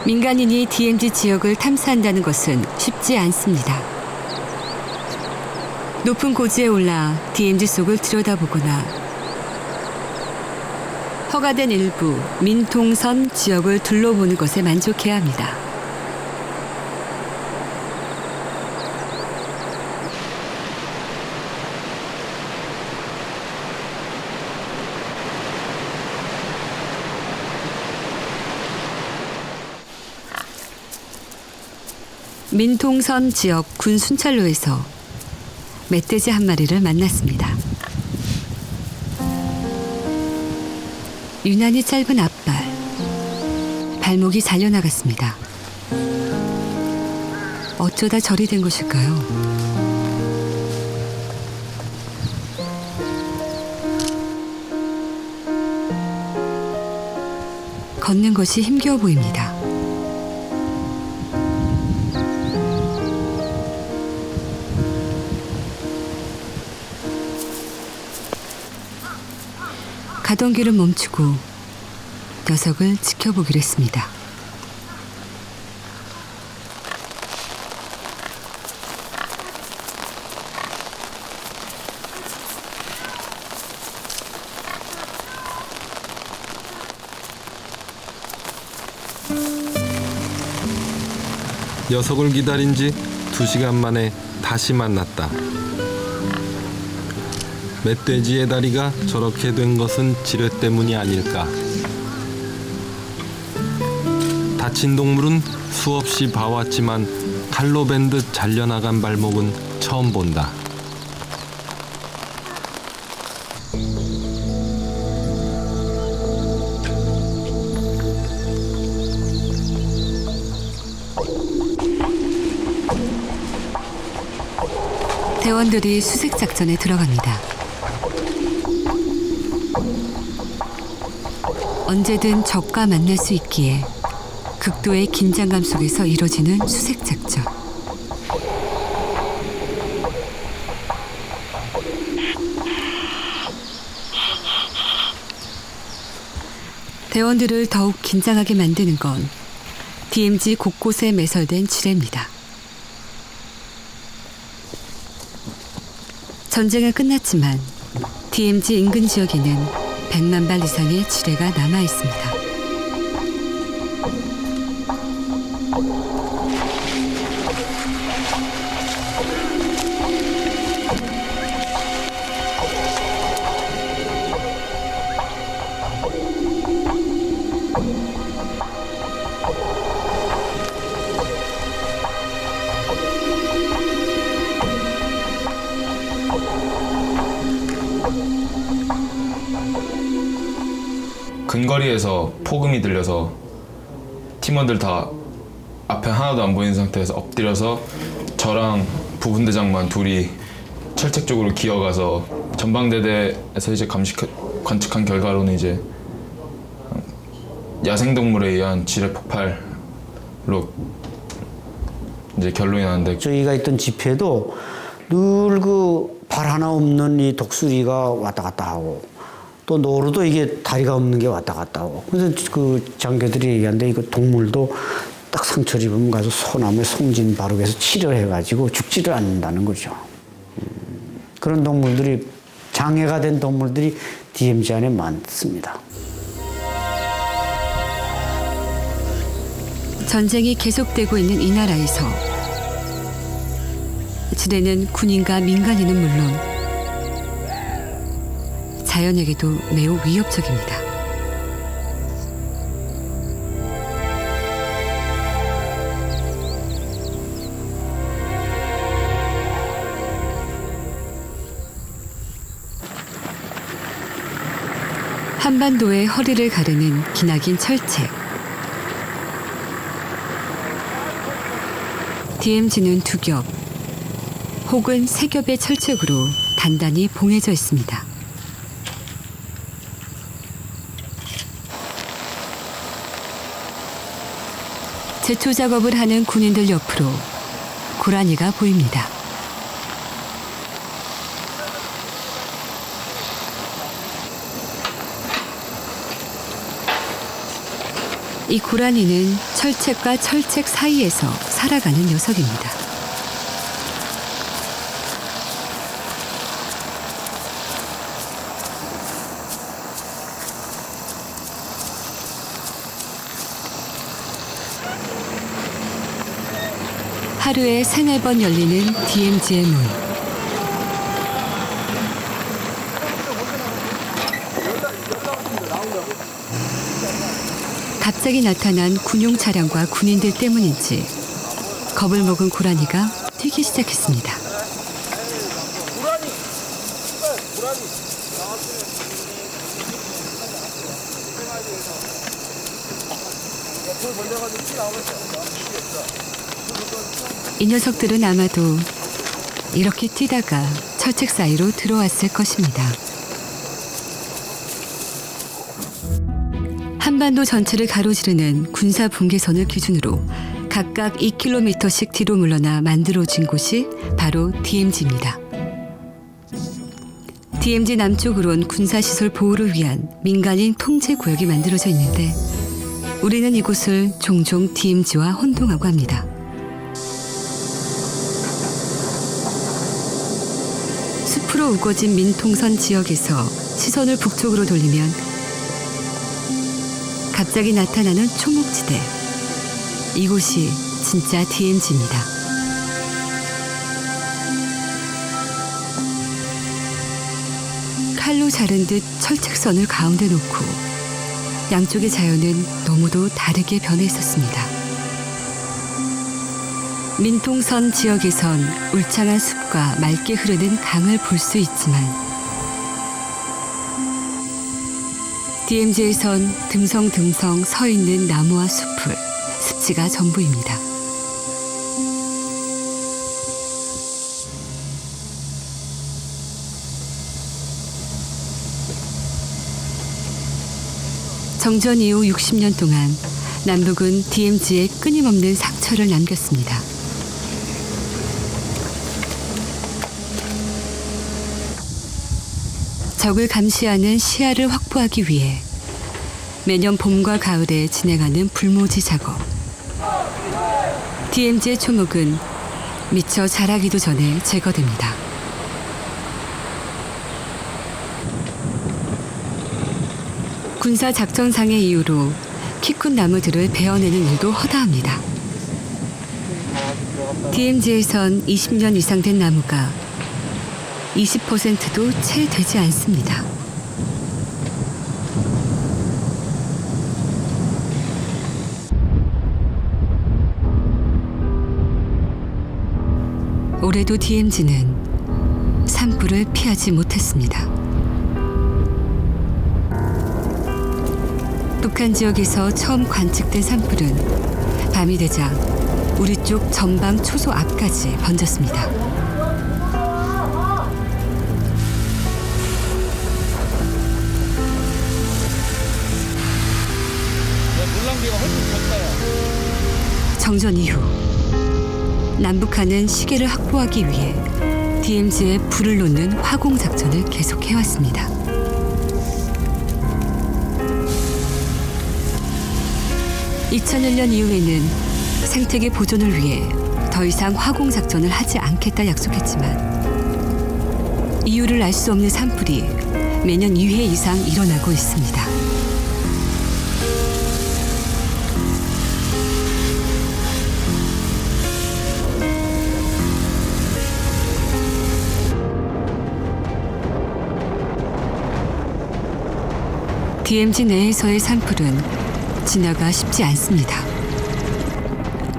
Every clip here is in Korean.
민간인이 DMZ 지역을 탐사한다는 것은 쉽지 않습니다. 높은 고지에 올라 DMZ 속을 들여다보거나 허가된 일부 민통선 지역을 둘러보는 것에 만족해야 합니다. 민통선 지역 군 순찰로에서 멧돼지 한 마리를 만났습니다. 유난히 짧은 앞발, 발목이 잘려나갔습니다. 어쩌다 저리 된 것일까요? 걷는 것이 힘겨워 보입니다. 가던 길을 멈추고 녀석을 지켜보기로 했습니다. 녀석을 기다린 지 2시간 만에 다시 만났다. 멧돼지의 다리가 저렇게 된 것은 지뢰 때문이 아닐까. 다친 동물은 수없이 봐왔지만 칼로 벤 듯 잘려나간 발목은 처음 본다. 대원들이 수색 작전에 들어갑니다. 언제든 적과 만날 수 있기에 극도의 긴장감 속에서 이뤄지는 수색 작전. 대원들을 더욱 긴장하게 만드는 건 DMZ 곳곳에 매설된 지뢰입니다. 전쟁은 끝났지만 DMZ 인근 지역에는 100만 발 이상의 지뢰가 남아 있습니다. 근거리에서 폭음이 들려서 팀원들 다 앞에 하나도 안 보이는 상태에서 엎드려서 저랑 부분대장만 둘이 철책 쪽으로 기어가서 전방대대에서 이제 관측한 결과로는 이제 야생동물에 의한 지뢰 폭발로 이제 결론이 나는데, 저희가 있던 집회도 늘 그 발 하나 없는 이 독수리가 왔다 갔다 하고, 또 노루도 이게 다리가 없는 게 왔다 갔다 하고. 그래서 그 장교들이 얘기하는데 이거 동물도 딱 상처를 입으면 가서 소나무에 송진 바르게해서 치료를 해가지고 죽지를 않는다는 거죠. 그런 동물들이, 장애가 된 동물들이 DMZ 안에 많습니다. 전쟁이 계속되고 있는 이 나라에서 지뢰는 군인과 민간인은 물론 자연에게도 매우 위협적입니다. 한반도의 허리를 가르는 기나긴 철책. DMZ는 2겹 혹은 3겹의 철책으로 단단히 봉해져 있습니다. 제초 작업을 하는 군인들 옆으로 고라니가 보입니다. 이 고라니는 철책과 철책 사이에서 살아가는 녀석입니다. 하루에 3-4번 열리는 DMZ의 문. 갑자기 나타난 군용 차량과 군인들 때문인지 겁을 먹은 고라니가 뛰기 시작했습니다. 이 녀석들은 아마도 이렇게 뛰다가 철책 사이로 들어왔을 것입니다. 한반도 전체를 가로지르는 군사 분계선을 기준으로 각각 2km씩 뒤로 물러나 만들어진 곳이 바로 DMZ입니다. DMZ 남쪽으론 군사시설 보호를 위한 민간인 통제 구역이 만들어져 있는데 우리는 이곳을 종종 DMZ와 혼동하고 합니다. 숲으로 우거진 민통선 지역에서 시선을 북쪽으로 돌리면 갑자기 나타나는 초목지대. 이곳이 진짜 DMZ입니다. 칼로 자른 듯 철책선을 가운데 놓고 양쪽의 자연은 너무도 다르게 변해 있었습니다. 민통선 지역에선 울창한 숲과 맑게 흐르는 강을 볼 수 있지만 DMZ에선 듬성듬성 서 있는 나무와 숲을 습지가 전부입니다. 정전 이후 60년 동안 남북은 DMZ에 끊임없는 상처를 남겼습니다. 적을 감시하는 시야를 확보하기 위해 매년 봄과 가을에 진행하는 불모지 작업. DMZ의 초목은 미처 자라기도 전에 제거됩니다. 군사 작전상의 이유로 키 큰 나무들을 베어내는 일도 허다합니다. DMZ에선 20년 이상 된 나무가 20%도 채 되지 않습니다. 올해도 DMZ는 산불을 피하지 못했습니다. 북한 지역에서 처음 관측된 산불은 밤이 되자 우리 쪽 전방 초소 앞까지 번졌습니다. 정전 이후 남북한은 시계를 확보하기 위해 DMZ에 불을 놓는 화공 작전을 계속해왔습니다. (2001년) 이후에는 생태계 보존을 위해 더 이상 화공 작전을 하지 않겠다 약속했지만 이유를 알 수 없는 산불이 매년 2회 이상 일어나고 있습니다. DMZ 내에서의 산불은 진화가 쉽지 않습니다.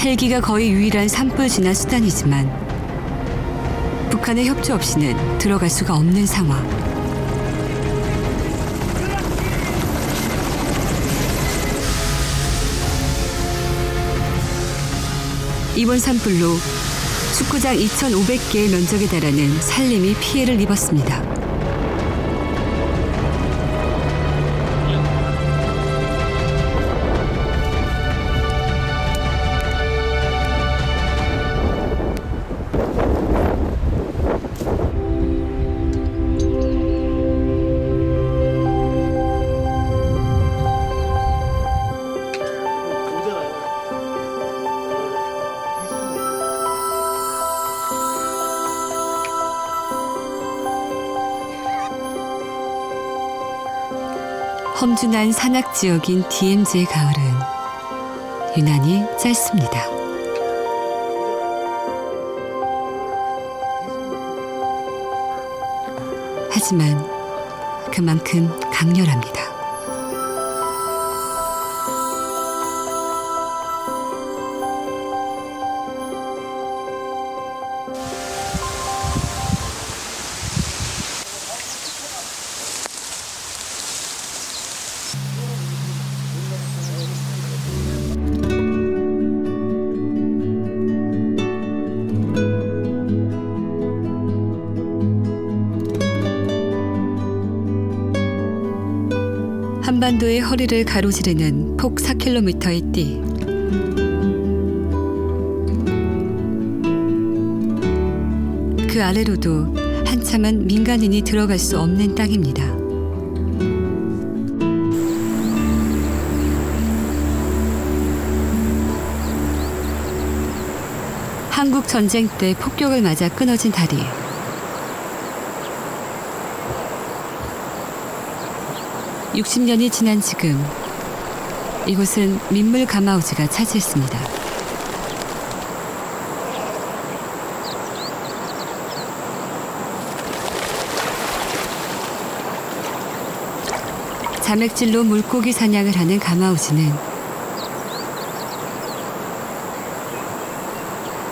헬기가 거의 유일한 산불 진화 수단이지만 북한의 협조 없이는 들어갈 수가 없는 상황. 이번 산불로 축구장 2,500개의 면적에 달하는 산림이 피해를 입었습니다. 험준한 산악 지역인 DMZ의 가을은 유난히 짧습니다. 하지만 그만큼 강렬합니다. 한반도의 허리를 가로지르는 폭 4km의 띠. 그 아래로도 한참은 민간인이 들어갈 수 없는 땅입니다. 한국 전쟁 때 폭격을 맞아 끊어진 다리. (60년이) 지난 지금 이곳은 민물 가마우지가 차지했습니다. 자맥질로 물고기 사냥을 하는 가마우지는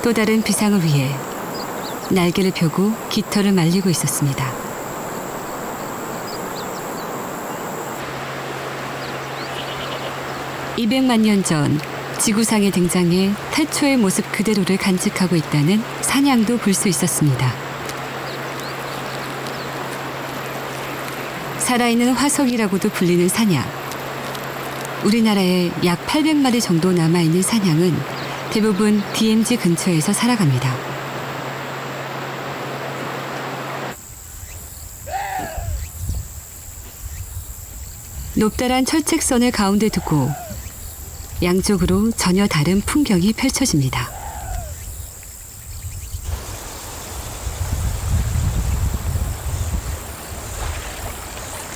또 다른 비상을 위해 날개를 펴고 깃털을 말리고 있었습니다. (200만 년) 전 지구상에 등장해 태초의 모습 그대로를 간직하고 있다는 산양도 볼 수 있었습니다. 살아있는 화석이라고도 불리는 산양. 우리나라에 약 800마리 정도 남아있는 산양은 대부분 DMZ 근처에서 살아갑니다. 높다란 철책선을 가운데 두고 양쪽으로 전혀 다른 풍경이 펼쳐집니다.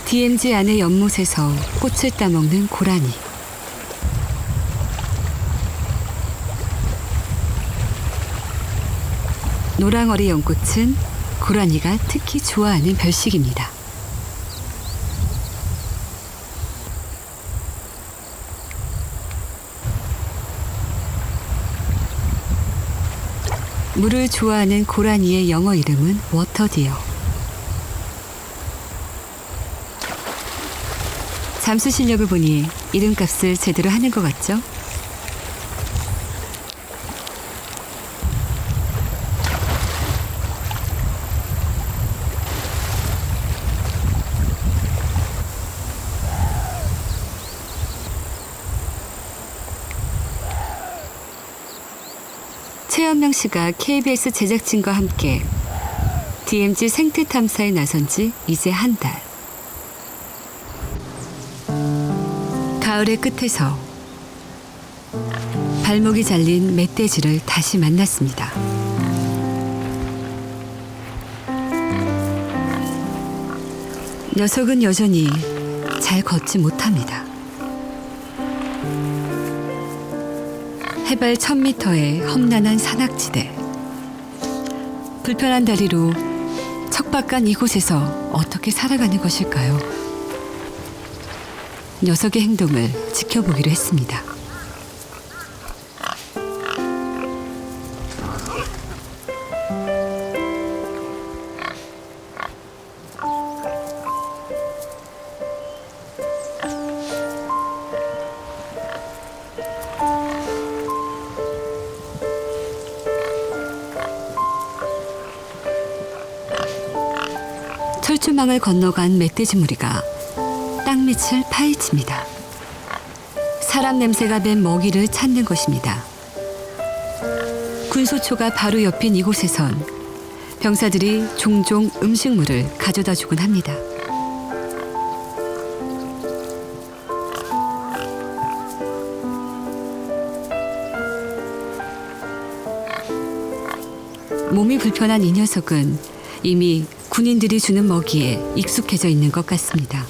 DMZ 안의 연못에서 꽃을 따먹는 고라니. 노랑어리 연꽃은 고라니가 특히 좋아하는 별식입니다. 물을 좋아하는 고라니의 영어 이름은 워터디어. 잠수 실력을 보니 이름값을 제대로 하는 것 같죠? 최현명 씨가 KBS 제작진과 함께 DMZ 생태 탐사에 나선 지 이제 한 달. 가을의 끝에서 발목이 잘린 멧돼지를 다시 만났습니다. 녀석은 여전히 잘 걷지 못합니다. 해발 1000m의 험난한 산악지대. 불편한 다리로 척박한 이곳에서 어떻게 살아가는 것일까요? 녀석의 행동을 지켜보기로 했습니다. 철조망을 건너간 멧돼지 무리가 땅밑을 파헤칩니다. 사람 냄새가 밴 먹이를 찾는 것입니다. 군소초가 바로 옆인 이곳에선 병사들이 종종 음식물을 가져다 주곤 합니다. 몸이 불편한 이 녀석은 이미 군인들이 주는 먹이에 익숙해져 있는 것 같습니다.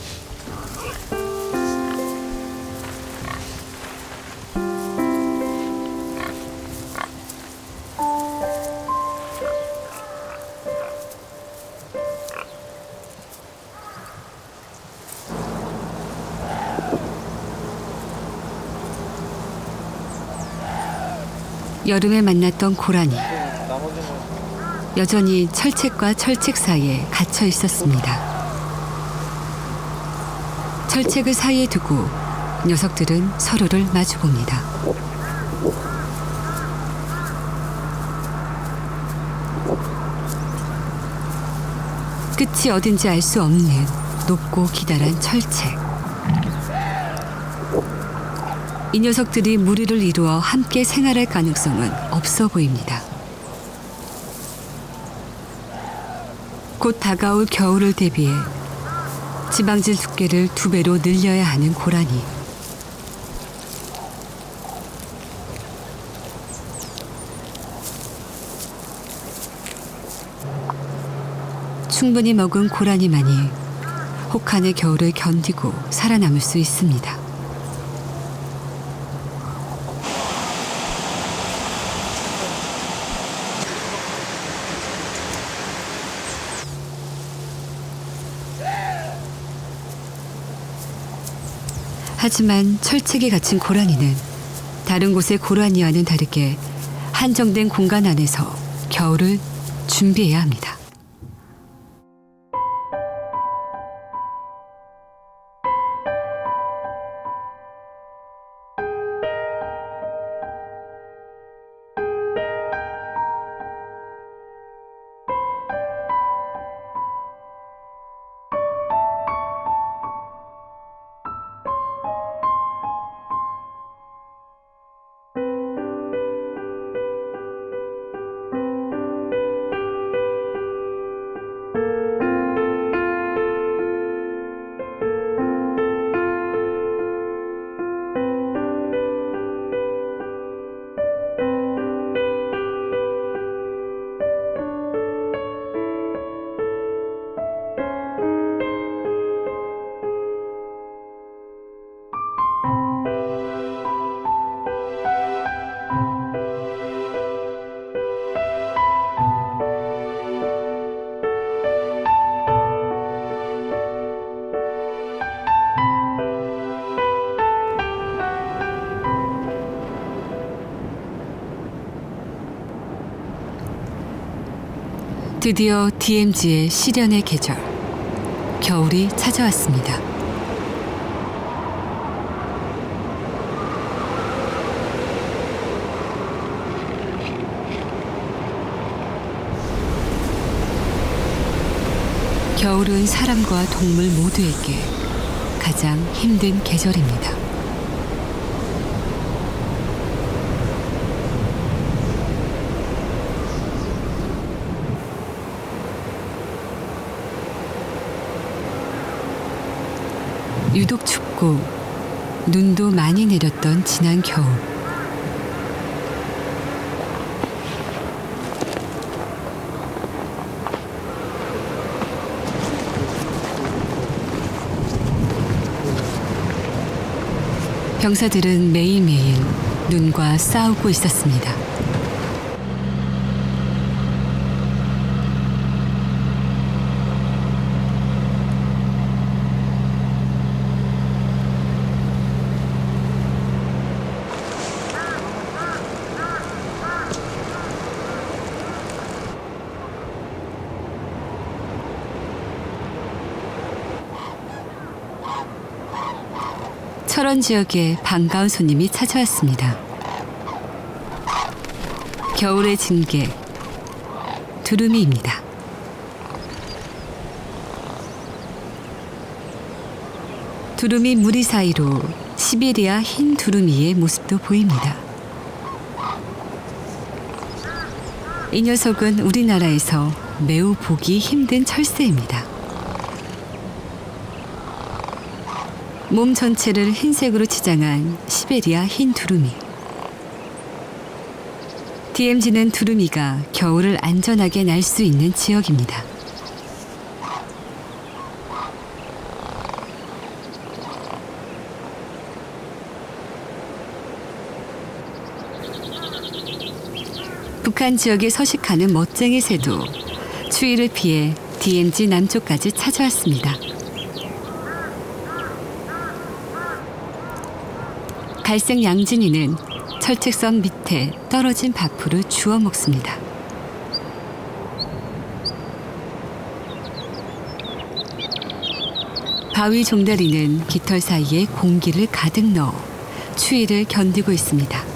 여름에 만났던 고라니. 여전히 철책과 철책 사이에 갇혀 있었습니다. 철책을 사이에 두고 녀석들은 서로를 마주봅니다. 끝이 어딘지 알 수 없는 높고 기다란 철책. 이 녀석들이 무리를 이루어 함께 생활할 가능성은 없어 보입니다. 곧 다가올 겨울을 대비해 지방질 두께를 2배로 늘려야 하는 고라니. 충분히 먹은 고라니만이 혹한의 겨울을 견디고 살아남을 수 있습니다. 하지만 철책에 갇힌 고라니는 다른 곳의 고라니와는 다르게 한정된 공간 안에서 겨울을 준비해야 합니다. 드디어 DMZ의 시련의 계절, 겨울이 찾아왔습니다. 겨울은 사람과 동물 모두에게 가장 힘든 계절입니다. 유독 춥고 눈도 많이 내렸던 지난 겨울. 병사들은 매일매일 눈과 싸우고 있었습니다. 철원 지역에 반가운 손님이 찾아왔습니다. 겨울의 징계, 두루미입니다. 두루미 무리 사이로 시베리아 흰 두루미의 모습도 보입니다. 이 녀석은 우리나라에서 매우 보기 힘든 철새입니다. 몸 전체를 흰색으로 치장한 시베리아 흰 두루미. DMZ는 두루미가 겨울을 안전하게 날 수 있는 지역입니다. 북한 지역에 서식하는 멋쟁이 새도 추위를 피해 DMZ 남쪽까지 찾아왔습니다. 갈색 양진이는 철책선 밑에 떨어진 밥풀을 주워 먹습니다. 바위 종다리는 깃털 사이에 공기를 가득 넣어 추위를 견디고 있습니다.